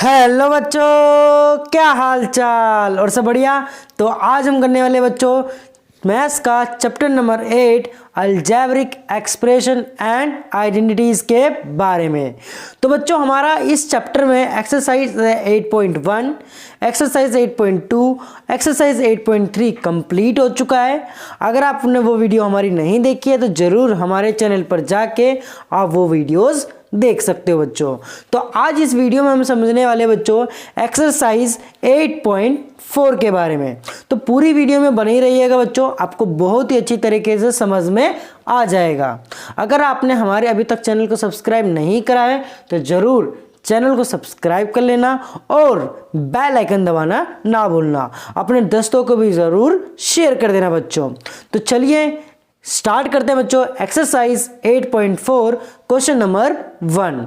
Hello बच्चों, क्या हाल चाल और सब बढ़िया। तो आज हम करने वाले बच्चों मैथ्स का chapter number 8 algebraic expression and identities के बारे में। तो बच्चों हमारा इस चैप्टर में एक्सरसाइज 8.1, एक्सरसाइज 8.2, एक्सरसाइज 8.3 कंप्लीट हो चुका है। अगर आपने वो वीडियो हमारी नहीं देखी है तो ज़रूर हमारे चैनल पर जाके आप वो वीडियोज़ देख सकते हो बच्चों। तो आज इस वीडियो में हम समझने वाले बच्चों एक्सरसाइज 8.4 के बारे में। तो पूरी वीडियो में बने ही रहिएगा बच्चों, आपको बहुत ही अच्छी तरीके से समझ में आ जाएगा। अगर आपने हमारे अभी तक चैनल को सब्सक्राइब नहीं करा है तो ज़रूर चैनल को सब्सक्राइब कर लेना और बेल आइकन दबाना ना भूलना। अपने दोस्तों को भी ज़रूर शेयर कर देना बच्चों। तो चलिए स्टार्ट करते हैं बच्चों एक्सरसाइज 8.4 क्वेश्चन नंबर 1।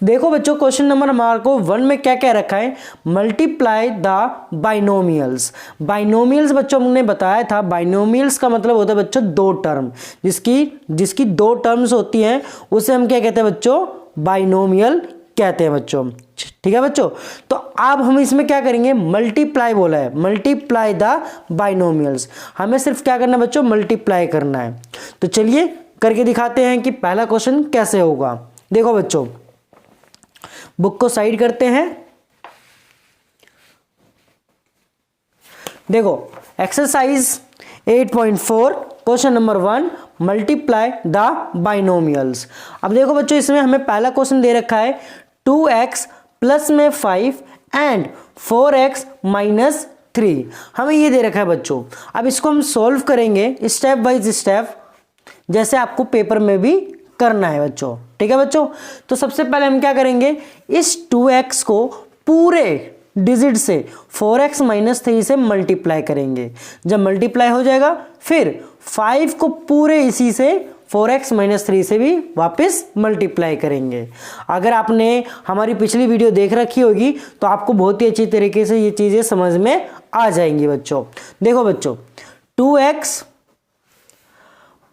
देखो बच्चों क्वेश्चन नंबर हमारे को 1 में क्या क्या रखा है, मल्टीप्लाई द बाइनोमियल्स। बाइनोमियल्स बच्चों हमने बताया था, बाइनोमियल्स का मतलब होता है बच्चों दो टर्म, जिसकी दो टर्म्स होती हैं उसे हम क्या कहते हैं बच्चों, बाइनोमियल कहते हैं बच्चों। ठीक है बच्चों, तो अब हम इसमें क्या करेंगे, मल्टीप्लाई बोला है, मल्टीप्लाई द बाइनोमियल्स। हमें सिर्फ क्या करना है बच्चों, मल्टीप्लाई करना है। तो चलिए करके दिखाते हैं कि पहला क्वेश्चन कैसे होगा। देखो बच्चों बुक को साइड करते हैं। देखो exercise 8.4 question number 1 multiply the binomials. अब देखो बच्चों इसमें हमें पहला क्वेश्चन दे रखा है 2x प्लस में 5 एंड 4x माइनस 3, हमें ये दे रखा है बच्चों। अब इसको हम सॉल्व करेंगे स्टेप बाय स्टेप, जैसे आपको पेपर में भी करना है बच्चों। ठीक है बच्चों, तो सबसे पहले हम क्या करेंगे, इस 2x को पूरे डिजिट से 4x माइनस 3 से मल्टीप्लाई करेंगे। जब मल्टीप्लाई हो जाएगा फिर 5 को पूरे इसी से 4x माइनस 3 से भी वापस मल्टीप्लाई करेंगे। अगर आपने हमारी पिछली वीडियो देख रखी होगी तो आपको बहुत ही अच्छी तरीके से ये चीज़ें समझ में आ जाएंगी बच्चों। देखो बच्चों 2x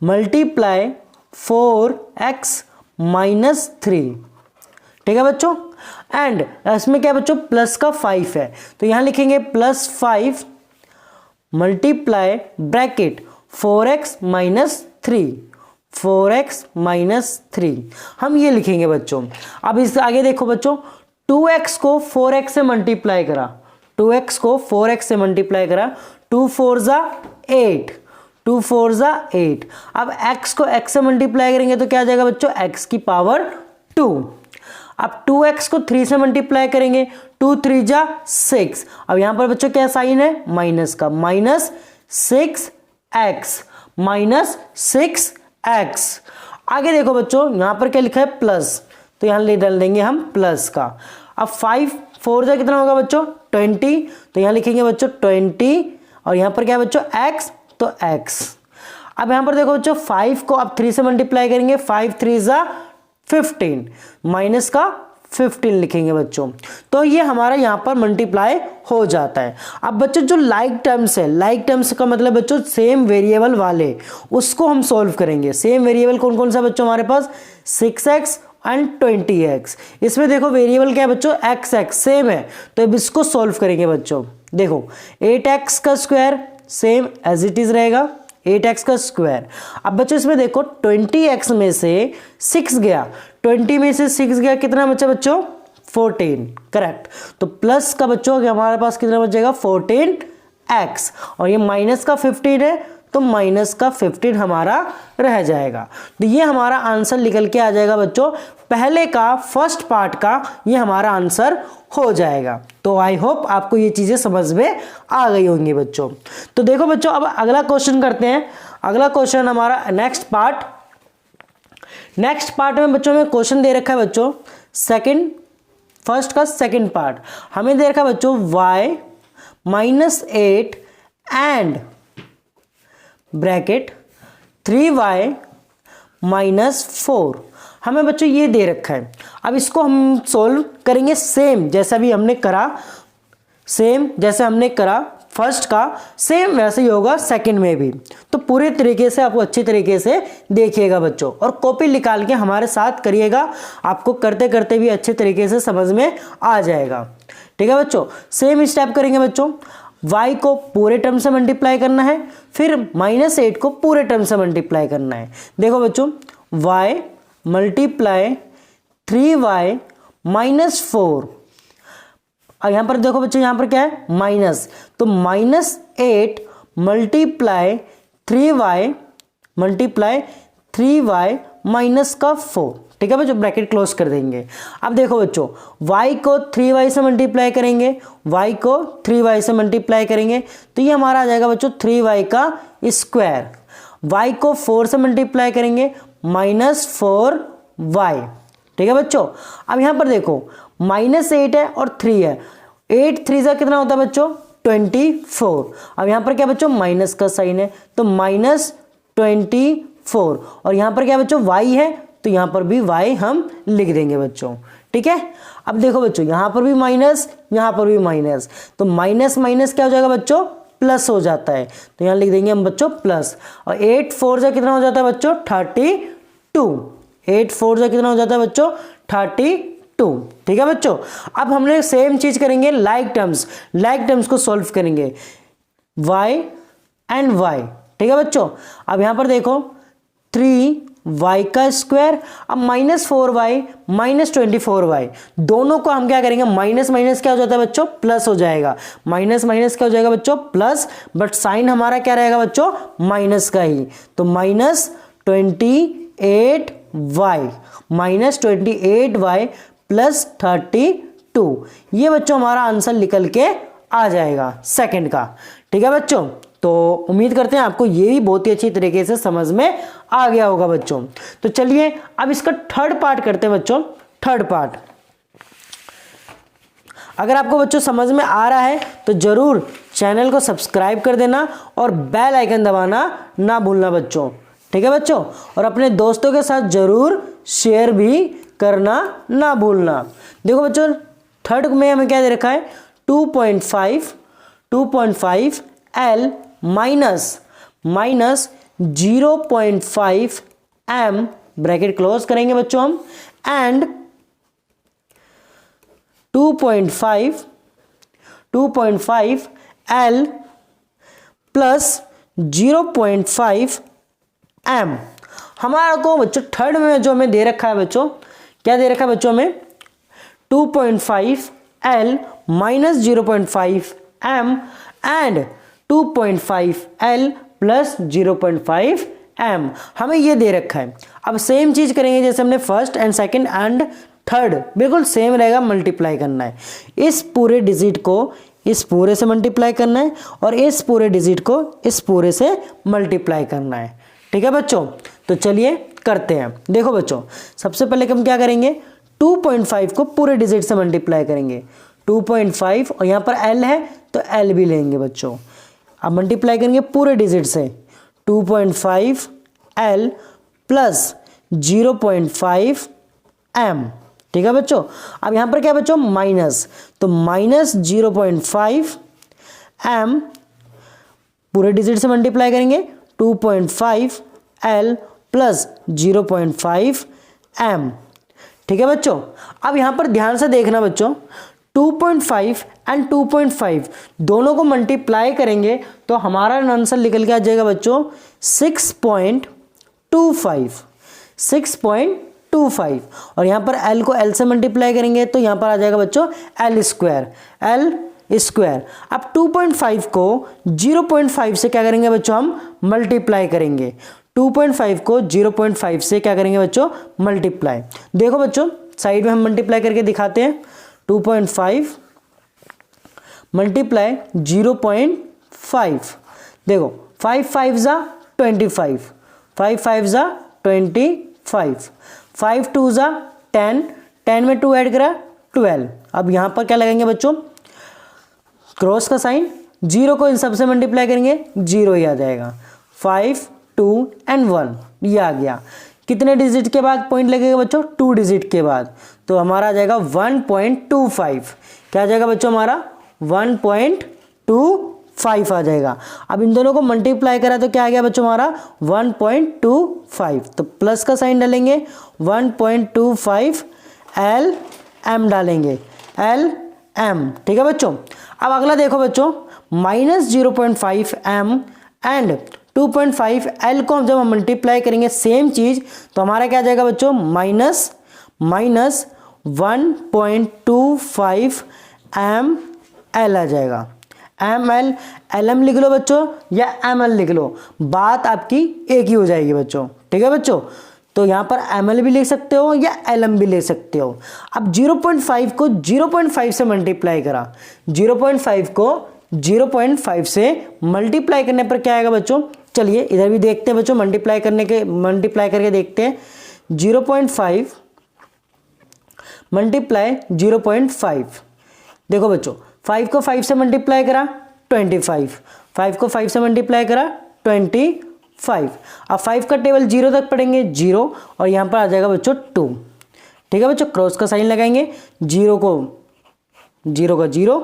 मल्टीप्लाई 4x माइनस 3, ठीक है बच्चों। एंड इसमें क्या बच्चों प्लस का 5 है तो यहां लिखेंगे plus 5 multiply bracket 4x minus 3, 4x minus 3, हम ये लिखेंगे बच्चों। अब इस आगे देखो बच्चों 2x को 4x से मल्टीप्लाई करा, 2x को 4x से मल्टीप्लाई करा, 2 4 जा 8, 2 4 जा 8। अब x को x से मल्टीप्लाई करेंगे तो क्या आ जाएगा बच्चों, x की पावर 2। अब 2x को 3 से मल्टीप्लाई करेंगे, 2 3 जा 6। अब यहां पर बच्चों क्या साइन है, माइनस का, माइनस 6x, माइनस 6x। आगे देखो बच्चों यहां पर क्या लिखा है प्लस, तो यहां ले डाल देंगे हम प्लस का। अब 5 4 जा कितना होगा बच्चों 20, तो यहां लिखेंगे बच्चों 20 और यहां पर क्या है बच्चों x, तो x। अब यहां पर देखो बच्चों 5 को अब 3 से मल्टीप्लाई करेंगे, 5 3 जा 15, माइनस का 15 लिखेंगे बच्चों। तो ये हमारा यहाँ पर मल्टीप्लाई हो जाता है। अब बच्चों जो लाइक टर्म्स है, लाइक टर्म्स का मतलब बच्चों सेम वेरिएबल वाले, उसको हम सॉल्व करेंगे। सेम वेरिएबल कौन कौन सा बच्चों हमारे पास, 6x एंड 20x। इसमें देखो वेरिएबल क्या है बच्चों, x सेम है, तो अब इसको सॉल्व करेंगे बच्चों। देखो 8x का square same as it is रहेगा, 8x का स्क्वायर। अब बच्चों इसमें देखो 20x में से 6 गया, 20 में से 6 गया, कितना बचा बच्चों 14, करेक्ट। तो प्लस का बच्चों हमारे पास कितना बचेगा 14x, और ये माइनस का 15 है तो माइनस का 15 हमारा रह जाएगा। तो ये हमारा आंसर निकल के आ जाएगा बच्चों, पहले का फर्स्ट पार्ट का ये हमारा आंसर हो जाएगा। तो आई होप आपको ये चीज़ें समझ में आ गई होंगी बच्चों। तो देखो बच्चों अब अगला क्वेश्चन करते हैं। अगला क्वेश्चन हमारा नेक्स्ट पार्ट में बच्चों में क्वेश्चन दे रखा है बच्चों फर्स्ट का सेकंड पार्ट हमें दे रखा है बच्चों y minus 8 and bracket 3y minus 4, हमें बच्चों ये दे रखा है। अब इसको हम सॉल्व करेंगे सेम जैसा भी हमने करा, सेम जैसे हमने करा फर्स्ट का सेम वैसे ही होगा सेकंड में भी। तो पूरे तरीके से आपको अच्छी तरीके से देखिएगा बच्चों, और कॉपी निकाल के हमारे साथ करिएगा, आपको करते करते भी अच्छे तरीके से समझ में आ जाएगा। ठीक है बच्चों, सेम स्टेप करेंगे बच्चों। y को पूरे टर्म से मल्टीप्लाई करना है, फिर -8 को पूरे टर्म से मल्टीप्लाई करना है। देखो बच्चों, y मल्टीप्लाई 3y -4, और यहां पर देखो बच्चों, यहां पर क्या है माइनस, तो -8 मल्टीप्लाई 3y -4। ठीक है बच्चों, ब्रैकेट क्लोज कर देंगे। अब देखो बच्चों, y को 3y से मल्टीप्लाई करेंगे, y को 3y से मल्टीप्लाई करेंगे तो ये हमारा आ जाएगा बच्चों 3y का स्क्वायर। y को 4 से मल्टीप्लाई करेंगे -4y। ठीक है बच्चों, अब यहां पर देखो -8 है और 3 है, 8 3 से कितना होता है बच्चों 24। अब यहां पर क्या बच्चों माइनस का साइन है तो -24, और यहां पर क्या बच्चों y है तो यहां पर भी y हम लिख देंगे बच्चों। ठीक है, अब देखो बच्चों, यहां पर भी माइनस, यहां पर भी माइनस, तो माइनस माइनस क्या हो जाएगा बच्चों प्लस हो जाता है, तो यहां लिख देंगे हम बच्चों प्लस। और 8 4 से कितना हो जाता है बच्चों 32, 8 4 से कितना हो जाता है बच्चों 32। ठीक है बच्चों, अब हमने सेम चीज करेंगे लाइक टर्म्स को सॉल्व करेंगे y एंड y। ठीक है बच्चों, अब यहां पर देखो 3y का स्क्वायर, अब -4y -24y, दोनों को हम क्या करेंगे माइनस माइनस क्या हो जाता है बच्चों प्लस हो जाएगा, माइनस माइनस क्या हो जाएगा बच्चों प्लस, बट साइन हमारा क्या रहेगा बच्चों माइनस का ही, तो -28y प्लस 32, ये बच्चों हमारा आंसर निकल के आ जाएगा सेकंड का। ठीक है बच्चों, तो उम्मीद करते हैं आपको ये भी बहुत ही अच्छी तरीके से समझ में आ गया होगा बच्चों। तो चलिए अब इसका थर्ड पार्ट करते हैं बच्चों। थर्ड पार्ट अगर आपको बच्चों समझ में आ रहा है तो जरूर चैनल को सब्सक्राइब कर देना और बेल आइकन दबाना ना भूलना बच्चों। ठीक है बच्चों, और अपने दोस्तों के साथ जरूर शेयर भी करना ना भूलना। देखो बच्चों, थर्ड में हमें क्या दे रखा है 2.5 L minus 0.5 M, bracket close करेंगे बच्चों हम, एंड 2.5 L प्लस 0.5 M। हमारा को बच्चों थर्ड में जो हमें दे रखा है बच्चों, क्या दे रखा है बच्चों हमें 2.5 L minus 0.5 M and 2.5 L plus 0.5 M, हमें ये दे रखा है। अब सेम चीज करेंगे जैसे हमने first and second and third, बिल्कुल सेम रहेगा, मल्टीप्लाई करना है। इस पूरे डिजिट को इस पूरे से मल्टीप्लाई करना है और इस पूरे डिजिट को इस पूरे से मल्टीप्लाई करना है। ठीक है बच्चों, तो चलिए करते हैं। देखो बच्चों, सबसे पहले हम क्या करेंगे 2.5 को पूरे डिजिट से मल्टीप्लाई करेंगे, 2.5 और यहाँ पर L है तो L भी लेंगे बच्चों। अब मल्टीप्लाई करेंगे पूरे डिजिट से 2.5 L प्लस 0.5 M। ठीक है बच्चों, अब यहाँ पर क्या बच्चों माइनस, तो माइनस 0.5 M पूरे डिजिट से मल्टीप्लाई करेंगे 2.5 L प्लस 0.5 M। ठीक है बच्चों, अब यहां पर ध्यान से देखना बच्चों, 2.5 एंड 2.5 दोनों को मल्टीप्लाई करेंगे तो हमारा आंसर निकल के आ जाएगा बच्चों 6.25, और यहां पर L को L से मल्टीप्लाई करेंगे तो यहां पर आ जाएगा बच्चों L स्क्वायर। अब 2.5 को 0.5 से क्या करेंगे बच्चों हम मल्टीप्लाई करेंगे, 2.5 को 0.5 से क्या करेंगे बच्चों मल्टीप्लाई। देखो बच्चों, साइड में हम मल्टीप्लाई करके दिखाते हैं, 2.5 मल्टीप्लाई 0.5, देखो 5 5 जा 25, 5 5 जा 25, 5 2 जा 10, 10 में 2 ऐड करा 12। अब यहां पर क्या लगाएंगे बच्चों क्रॉस का साइन, 0 को इन सबसे मल्टीप्लाई करेंगे 0 ही आ जाएगा, 5 2 एंड 1 ये आ गया। कितने डिजिट के बाद पॉइंट लगेगा बच्चों 2 डिजिट के बाद, तो हमारा आ जाएगा 1.25। क्या आ जाएगा बच्चों हमारा 1.25। 5 आ जाएगा। अब इन दोनों को मल्टीप्लाई करा तो क्या आ गया बच्चों हमारा 1.25, तो प्लस का साइन डालेंगे 1.25 एल एम डालेंगे एल एम, ठीक है बच्चों। अब अगला देखो बच्चों -0.5 एम एंड 2.5 एल को जब हम मल्टीप्लाई करेंगे सेम चीज तो हमारा क्या आ जाएगा बच्चों माइनस 1.25 एम एल आ जाएगा। एम एल एल एम लिख लो बच्चों या एम एल लिख लो, बात आपकी एक ही हो जाएगी बच्चों, ठीक है बच्चों। तो यहाँ पर एम एल भी लिख सकते हो या एल एम भी ले सकते हो। अब 0.5 को 0.5 से मल्टीप्लाई करा, 0.5 को 0.5 से मल्टीप्लाई करने पर क्या आएगा बच्चों, चलिए इधर भी देखते हैं बच्चों, मल्टीप्लाई करके देखते हैं। 0.5 मल्टीप्लाई 0.5, देखो बच्चों 5 को 5 से मल्टीप्लाई करा 25, 5 को 5 से मल्टीप्लाई करा 25। अब 5 का टेबल 0 तक पढ़ेंगे 0 और यहाँ पर आ जाएगा बच्चों 2, ठीक है बच्चों। क्रॉस का साइन लगाएंगे, 0 का 0।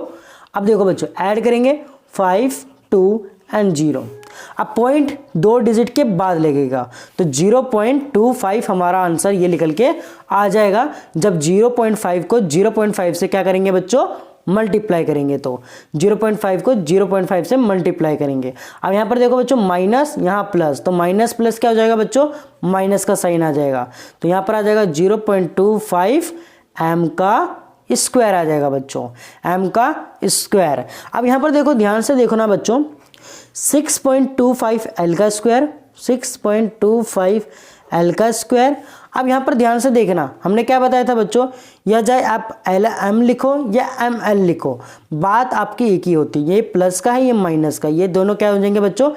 अब देखो बच्चों ऐड करेंगे 5 2 एंड 0। अब पॉइंट 2 डिजिट के बाद लगेगा तो 0.25 हमारा आंसर ये निकल के आ जाएगा। जब 0.5 को 0.5 से क्या करेंगे बच्चों मल्टीप्लाई करेंगे, तो 0.5 को 0.5 से मल्टीप्लाई करेंगे। अब यहाँ पर देखो बच्चों माइनस, यहाँ प्लस, तो माइनस प्लस क्या हो जाएगा बच्चों माइनस का साइन आ जाएगा, तो यहाँ पर आ जाएगा 0.25 एम का स्क्वायर आ जाएगा बच्चों, एम का स्क्वायर। अब यहाँ पर देखो ध्यान से देखो ना बच्चों 6.25 एल का स्क्वायर, 6.25 एल का स्क्वायर। अब यहाँ पर ध्यान से देखना हमने क्या बताया था बच्चों, या चाहे आप एल एम लिखो या एम एल लिखो, बात आपकी एक ही होती है। ये प्लस का है ये माइनस का, ये दोनों क्या हो जाएंगे बच्चों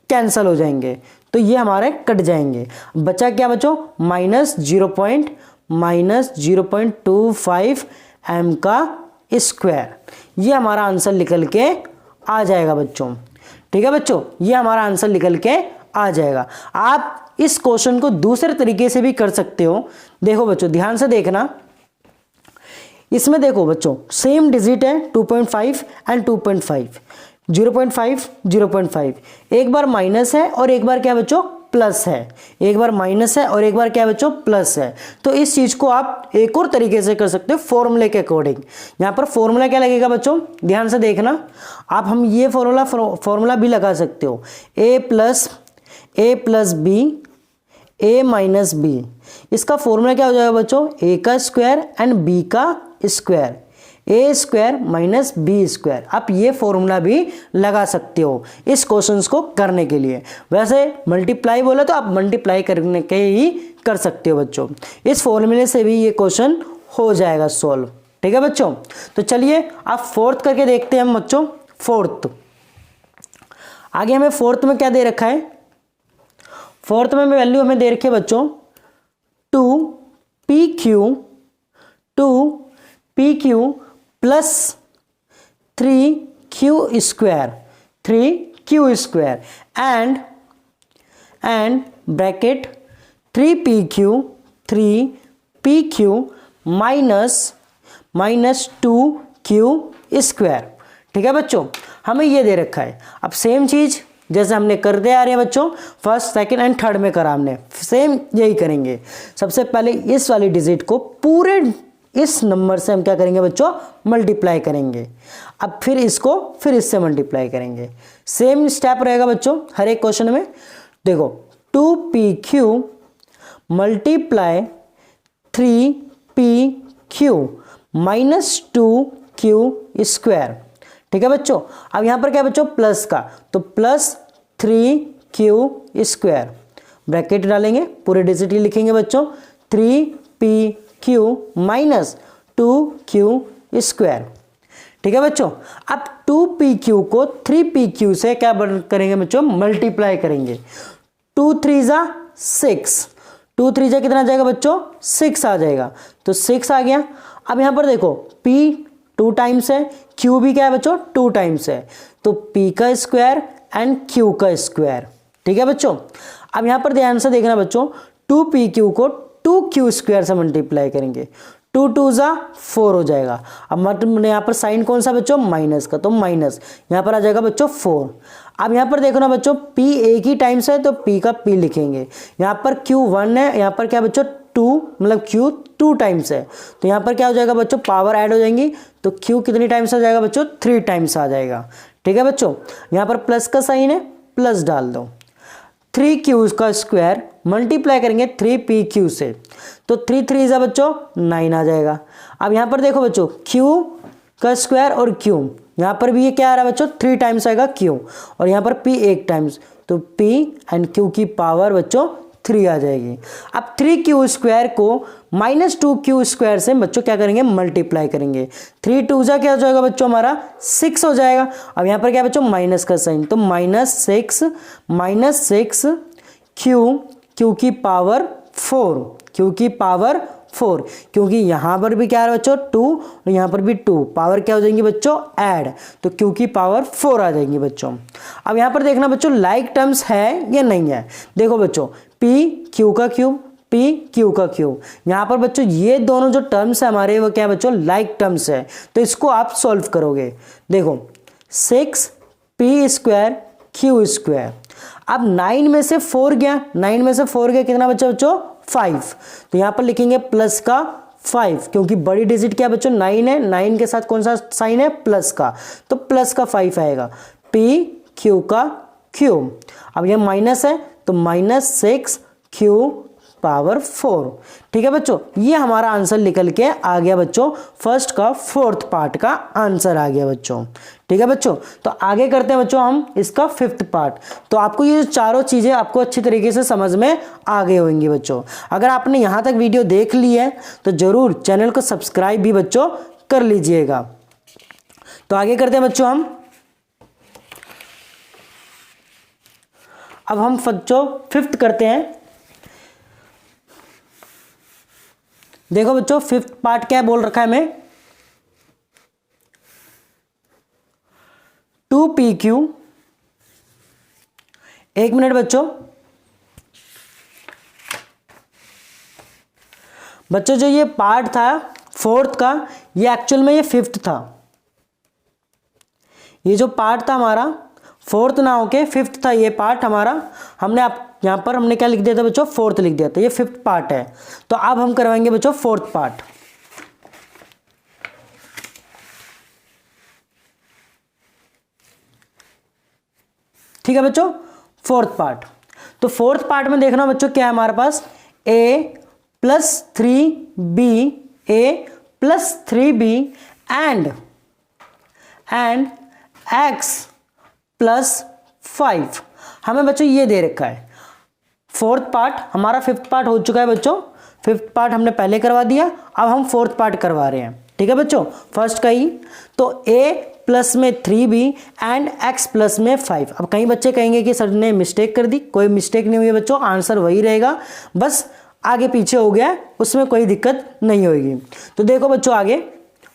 कैंसिल हो जाएंगे, तो ये हमारे कट जाएंगे। बचा क्या बच्चों -0.25 एम का स्क्वायर, ये हमारा आंसर निकल के आ जाएगा बच्चों, ठीक है बच्चों, ये हमारा आंसर निकल के आ जाएगा। आप इस क्वेश्चन को दूसरे तरीके से भी कर सकते हो। देखो बच्चों ध्यान से देखना, इसमें देखो बच्चों सेम डिजिट है 2.5 एंड 2.5, 0.5 0.5, एक बार माइनस है और एक बार क्या बच्चों प्लस है, एक बार माइनस है और एक बार क्या बच्चों प्लस है। तो इस चीज को आप एक और तरीके से कर सकते हो फॉर्मूले के अकॉर्डिंग। यहां पर फॉर्मूला क्या लगेगा बच्चों ध्यान से देखना, आप हम ये फॉर्मूला भी लगा सकते हो, a plus B a minus B, इसका फॉर्मूला क्या हो जाएगा बच्चों a का स्क्वायर एंड b का square, A square minus B square. आप ये फॉर्मूला भी लगा सकते हो इस क्वेश्चंस को करने के लिए। वैसे मल्टीप्लाई बोला तो आप मल्टीप्लाई करने के ही कर सकते हो बच्चों, इस फॉर्मूले से भी ये क्वेश्चन हो जाएगा सॉल्व, ठीक है बच्चों। तो चलिए आप फोर्थ करके देखते हैं हम बच्चों। फोर्थ आगे हमें फोर्थ में क्या दे रखा है, फोर्थ में वैल्यू हमें दे रखी है बच्चों 2pq plus 3q square and bracket 3pq minus 2q square, ठीक है बच्चों। हमें ये दे रखा है। अब सेम चीज जैसे हमने करते आ रहे हैं बच्चों फर्स्ट सेकंड एंड थर्ड में करा, हमने सेम यही करेंगे। सबसे पहले इस वाली डिजिट को पूरे इस नंबर से हम क्या करेंगे बच्चों मल्टीप्लाई करेंगे, अब फिर इसको फिर इससे मल्टीप्लाई करेंगे। सेम स्टेप रहेगा बच्चों हर एक क्वेश्चन में। देखो 2pq multiply 3pq minus 2q square, ठीक है बच्चों। अब यहां पर क्या है बच्चों प्लस का, तो प्लस 3q स्क्वायर, ब्रैकेट डालेंगे पूरे डिजिट ही लिखेंगे बच्चों 3pq माइनस 2q स्क्वायर, ठीक है बच्चों। अब 2pq को 3pq से क्या करेंगे बच्चों मल्टीप्लाई करेंगे, 2 3 जा 6, 2 3 जा कितना जाएगा बच्चों 6 आ जाएगा, तो 6 आ गया। अब यहां पर देखो p 2 टाइम्स है, q भी क्या है बच्चों 2 टाइम्स है, तो p का स्क्वायर एंड q का स्क्वायर, ठीक है बच्चों। अब यहां पर ध्यान से देखना बच्चों 2pq को 2q स्क्वायर से मल्टीप्लाई करेंगे, 2 2 जा 4 हो जाएगा। अब मतलब यहाँ पर साइन कौन सा बच्चों, माइनस का, तो माइनस यहाँ पर आ जाएगा बच्चों 4। अब यहाँ पर देखो ना बच्चों, p एक ही टाइम्स है तो p का p लिखेंगे। यहाँ पर q 1 है, यहाँ पर क्या बच्चों 2, मतलब q 2 टाइम्स है, तो यहाँ पर क्या हो जाएगा बच्चों, पावर ऐड हो जाएंगी, तो q कितनी टाइम्स आ जाएगा बच्चों, 3 टाइम्स आ जाएगा। ठीक है बच्चों, यहाँ पर प्लस का साइन है, प्लस डाल दो। 3q का स्क्वायर मल्टीप्लाई करेंगे 3pq से, तो 3 3 जा बच्चों 9 आ जाएगा। अब यहाँ पर देखो बच्चों, q का स्क्वायर और q, यहाँ पर भी ये क्या आ रहा है बच्चों, 3 टाइम्स आएगा q, और यहाँ पर p 1 टाइम्स, तो p एंड q की पावर बच्चों 3 आ जाएगी। अब 3q स्क्वायर को -2q स्क्वायर से बच्चों क्या करेंगे, मल्टीप्लाई करेंगे। 3 2 जा क्या हो जाएगा बच्चों, हमारा 6 हो जाएगा। अब यहाँ पर क्या बच्चों, माइनस का साइन, तो -6 q की पावर 4, q की पावर 4, क्योंकि यहाँ पर भी क्या है बच्चों 2 और यहाँ पर भी 2, पावर क्या हो जाएंगी बच्चों, ऐड, तो q की पावर 4 आ जाएंगी बच्चों। अब यहाँ पर देखना बच्चों लाइक टर्म्स है या नहीं है। देखो बच्चों p q का क्यूब, p q का क्यूब, यहाँ पर बच्चों ये दोनों जो टर्म्स है हमारे वो क्या बच्चों, लाइक टर्म्स है, तो इसको आप सॉल्व करोगे। देखो 6p स्क्वायर q स्क्वायर, अब 9 में से 4 गया, 9 में से 4 गया, कितना बच्चा बच्चों 5, तो यहाँ पर लिखेंगे प्लस का 5, क्योंकि बड़ी डिजिट क्या बच्चों 9 है, 9 के साथ कौन सा साइन है, प्लस का, तो प्लस का 5 आएगा। p q का क्यूब, अब यह माइनस है तो -6q पावर 4। ठीक है बच्चों, ये हमारा आंसर निकल के आ गया बच्चों, फर्स्ट का 4th पार्ट का आंसर आ गया बच्चों। ठीक है बच्चों, तो आगे करते हैं बच्चों हम इसका 5th पार्ट। तो आपको ये चारों चीजें आपको अच्छी तरीके से समझ में आ गई होंगी बच्चों। अगर आपने यहां तक वीडियो देख ली है तो जरूर चैनल को सब्सक्राइब भी बच्चों कर लीजिएगा। तो आगे करते हैं बच्चों अब हम बच्चों 5th करते हैं। देखो बच्चों 5th पार्ट क्या बोल रखा है हमें, 2pq, एक मिनट बच्चों जो ये पार्ट था 4th का, ये एक्चुअल में ये 5th था। ये जो पार्ट था हमारा 4th ना होके 5th था ये पार्ट हमारा, हमने आप यहाँ पर हमने क्या लिख दिया था बच्चों, 4th लिख दिया था, ये 5th पार्ट है। तो अब हम करवाएंगे बच्चों 4th पार्ट। ठीक है बच्चों, 4th पार्ट। तो 4th पार्ट में देखना बच्चों क्या है हमारे पास, a + 3b, a + 3b and x + 5। हमें बच्चों ये दे रखा है। 4th पार्ट हमारा 5th पार्ट हो चुका है बच्चों, 5th पार्ट हमने पहले करवा दिया, अब हम 4th पार्ट करवा रहे हैं। ठीक है बच्चों, फर्स्ट का ही, तो a प्लस में 3b एंड x प्लस में 5। अब कई बच्चे कहेंगे कि सर ने मिस्टेक कर दी, कोई मिस्टेक नहीं हुई है बच्चों, आंसर वही रहेगा, बस आगे पीछे हो गया, उसमें कोई दिक्कत नहीं होगी। तो देखो बच्चों आगे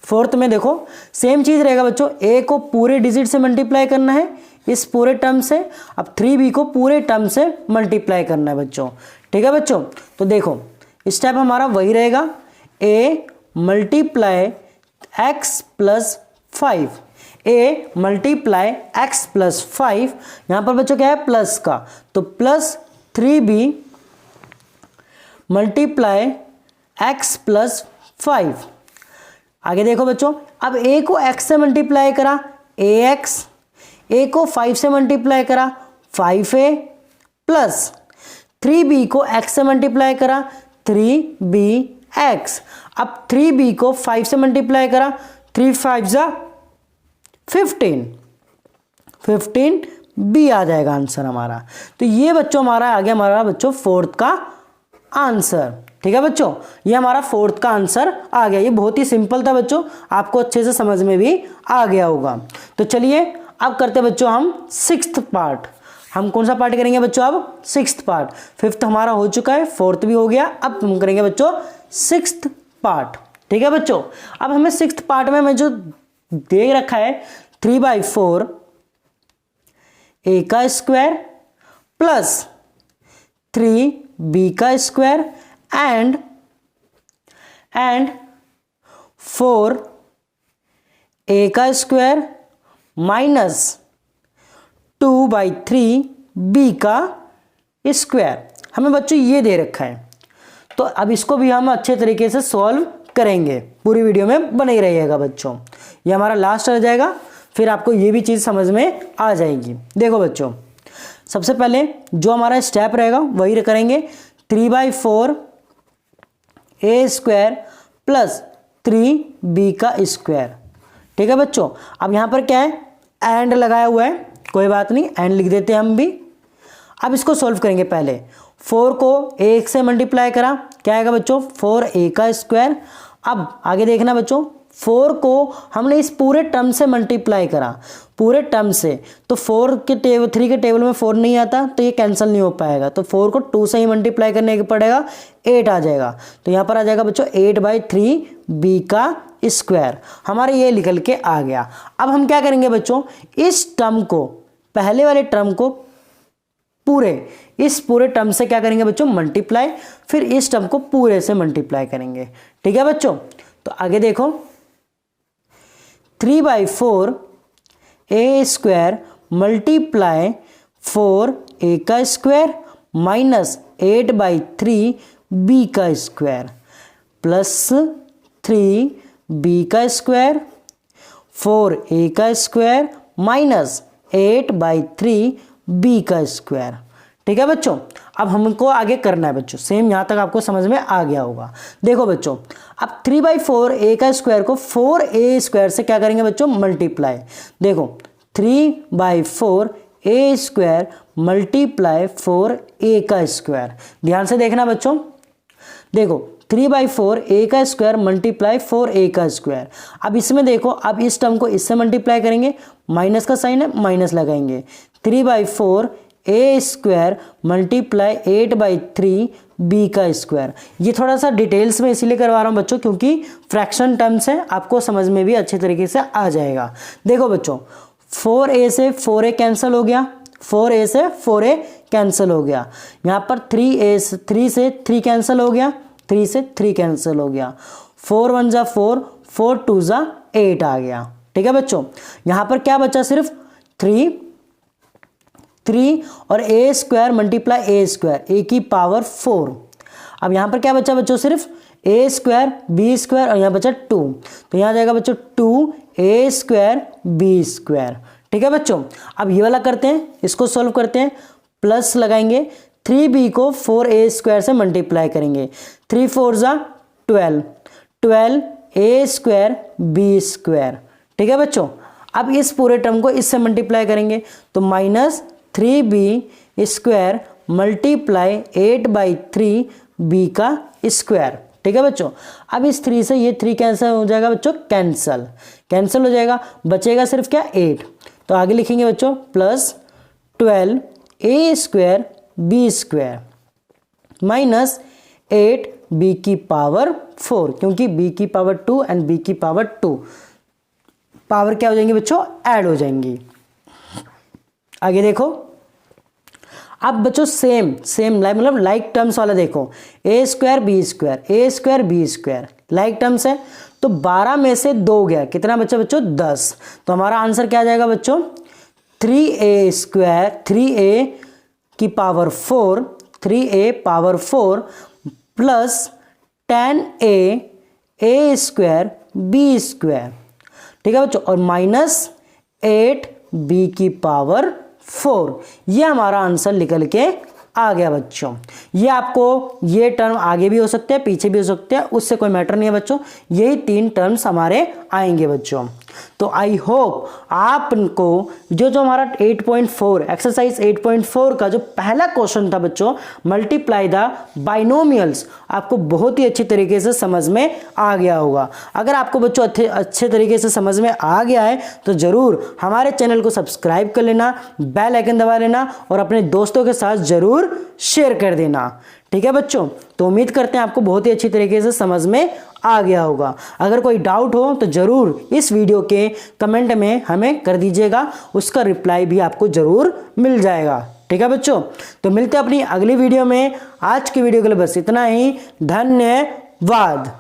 4th में देखो सेम चीज रहेगा बच्चों, a को पूरे डिजिट से मल्टीप्लाई करना है इस पूरे टर्म से, अब 3b को पूरे टर्म से मल्टीप्लाई करना है बच्चों। ठीक है बच्चों, तो देखो स्टेप हमारा वही रहेगा, a multiply x + 5, a multiply x + 5, यहां पर बच्चों क्या है प्लस का, तो +3b मल्टीप्लाई x + 5। आगे देखो बच्चों, अब a को x से मल्टीप्लाई करा ax, a को 5 से मल्टीप्लाई करा 5a, प्लस 3b को x से मल्टीप्लाई करा 3bx। अब 3b को 5 से मल्टीप्लाई करा 3 5 जा 15, 15b आ जाएगा आंसर हमारा। तो ये बच्चों हमारा आ गया हमारा बच्चों 4th का आंसर। ठीक है बच्चों, ये हमारा 4th का आंसर आ गया। ये बहुत ही सिंपल था बच्चों, आपको अच्छे से समझ में भी आ गया होगा। तो चलिए अब करते हैं बच्चों हम 6th पार्ट। हम कौन सा पार्ट करेंगे बच्चों, अब 6th पार्ट। 5th हमारा हो चुका है, 4th भी हो गया, अब हम करेंगे बच्चों 6th पार्ट। ठीक है बच्चों, अब हमें 6th पार्ट में हमें जो दे रखा है 3/4 a का स्क्वायर प्लस 3b का स्क्वायर एंड 4a का स्क्वायर माइनस 2/3b का स्क्वायर। हमें बच्चों ये दे रखा है, तो अब इसको भी हम अच्छे तरीके से सॉल्व करेंगे। पूरी वीडियो में बने ही रहिएगा बच्चों, ये हमारा लास्ट रह जाएगा, फिर आपको ये भी चीज़ समझ में आ जाएगी। देखो बच्चों, सबसे पहले जो हमारा स्टेप रहेगा वही करेंगे। 3/4 a स्क्वायर प्लस 3b का स्क्वायर। ठीक है बच्चों, अब यहाँ पर क्या है, एंड लगाया हुआ है, कोई बात नहीं, एंड लिख देते हैं हम भी। अब इसको सॉल्व करेंगे। पहले 4 को 1 से मल्टीप्लाई करा, क्या आएगा बच्चों, 4a का स्क्वायर। अब आगे देखना बच्चों, 4 को हमने इस पूरे टर्म से मल्टीप्लाई करा, पूरे टर्म से, तो 3 के टेबल में 4 नहीं आता, तो ये कैंसिल नहीं हो पाएगा, तो 4 को 2 से ही मल्टीप्लाई करने के पड़ेगा, 8 आ जाएगा। तो यहाँ पर आ जाएगा बच्चों 8/3b का स्क्वायर। हमारे ये निकल के आ गया। अब हम क्या करेंगे बच्चों, इस टर्म को, पहले वाले टर्म को इस पूरे टर्म से क्या करेंगे बच्चों, मल्टीप्लाई, फिर इस टर्म को पूरे से मल्टीप्लाई करेंगे। ठीक है बच्चों, तो आगे देखो, 3/4 a स्क्वायर मल्टीप्लाई 4a का स्क्वायर माइनस 8/3b का स्क्वायर प्लस 3b का स्क्वायर, 4a का स्क्वायर माइनस 8/3b का स्क्वायर। ठीक है बच्चों, अब हमको आगे करना है बच्चों, सेम यहां तक आपको समझ में आ गया होगा। देखो बच्चों, अब 3/4 a का स्क्वायर को 4a स्क्वायर से क्या करेंगे बच्चों, मल्टीप्लाई। देखो 3/4 a स्क्वायर मल्टीप्लाई 4a का स्क्वायर। ध्यान से देखना बच्चों, देखो 3/4 a का स्क्वायर मल्टीप्लाई 4a का स्क्वायर। अब इसमें देखो, अब इस टर्म को इससे मल्टीप्लाई करेंगे, माइनस का साइन है, माइनस लगाएंगे। 3/4 a स्क्वायर मल्टीप्लाई 8/3b का स्क्वायर। ये थोड़ा सा डिटेल्स में इसीलिए करवा रहा हूँ बच्चों, क्योंकि फ्रैक्शन टर्म्स है, आपको समझ में भी अच्छे तरीके से आ जाएगा। देखो बच्चों, 4a से 4a कैंसिल हो गया, 4a से 4a कैंसिल हो गया। यहाँ पर 3 से 3 कैंसिल हो गया, 3 से 3 कैंसिल हो गया। 4 1 जा 4, 4 2 जा 8 आ गया। ठीक है बच्चों, यहाँ पर क्या बचा, सिर्फ 3 और a square multiply a square, a की पावर 4। अब यहाँ पर क्या बचा बच्चों, सिर्फ a स्क्वायर b स्क्वायर और यहाँ बचा 2, तो यहाँ जाएगा बच्चों 2a स्क्वायर b स्क्वायर। ठीक है बच्चों, अब ये वाला करते हैं, इसको सॉल्व करते हैं, प्लस लगाएंगे, 3b को 4a स्क्वायर से मल्टीप्लाई करेंगे, 3 4 जा 12, 12a स्क्वायर b स्क्वायर। ठीक है बच्चों, अब इस पूरे टर्म को इससे मल्टीप्लाई करेंगे, तो minus 3b square multiply 8/3b का स्क्वायर। ठीक है बच्चों, अब इस 3 से ये 3 कैंसिल हो जाएगा बच्चों, कैंसिल हो जाएगा, बचेगा सिर्फ क्या, 8। तो आगे लिखेंगे बच्चों plus 12a square b square minus 8b की पावर 4, क्योंकि b की पावर 2 एंड b की पावर 2 पावर क्या हो जाएंगी बच्चों, ऐड हो जाएंगी। आगे देखो, अब बच्चों सेम मतलब लाइक टर्म्स वाला देखो, a square b square like terms है, तो 12 में से 2 गया, कितना बच्चा बच्चों, 10। तो हमारा आंसर क्या आ जाएगा बच्चों, 3a स्क्वायर, 3a की power 4, 3a power 4 plus 10a square b square. ठीक है बच्चों, और माइनस 8b की पावर 4। ये हमारा आंसर निकल के आ गया बच्चों। ये आपको ये टर्म आगे भी हो सकते हैं, पीछे भी हो सकते हैं, उससे कोई मैटर नहीं है बच्चों, यही 3 टर्म्स हमारे आएंगे बच्चों। तो आई होप आपको जो हमारा 8.4 एक्सरसाइज 8.4 का जो पहला क्वेश्चन था बच्चों, मल्टीप्लाई द बाइनोमियल्स, आपको बहुत ही अच्छी तरीके से समझ में आ गया होगा। अगर आपको बच्चों अच्छे तरीके से समझ में आ गया है तो ज़रूर हमारे चैनल को सब्सक्राइब कर लेना, बेल आइकन दबा लेना और अपने दोस्तों के साथ ज़रूर शेयर कर देना। ठीक है बच्चों, तो उम्मीद करते हैं आपको बहुत ही अच्छी तरीके से समझ में आ गया होगा। अगर कोई डाउट हो तो ज़रूर इस वीडियो के कमेंट में हमें कर दीजिएगा, उसका रिप्लाई भी आपको ज़रूर मिल जाएगा। ठीक है बच्चों, तो मिलते हैं अपनी अगली वीडियो में। आज की वीडियो के लिए बस इतना ही, धन्यवाद।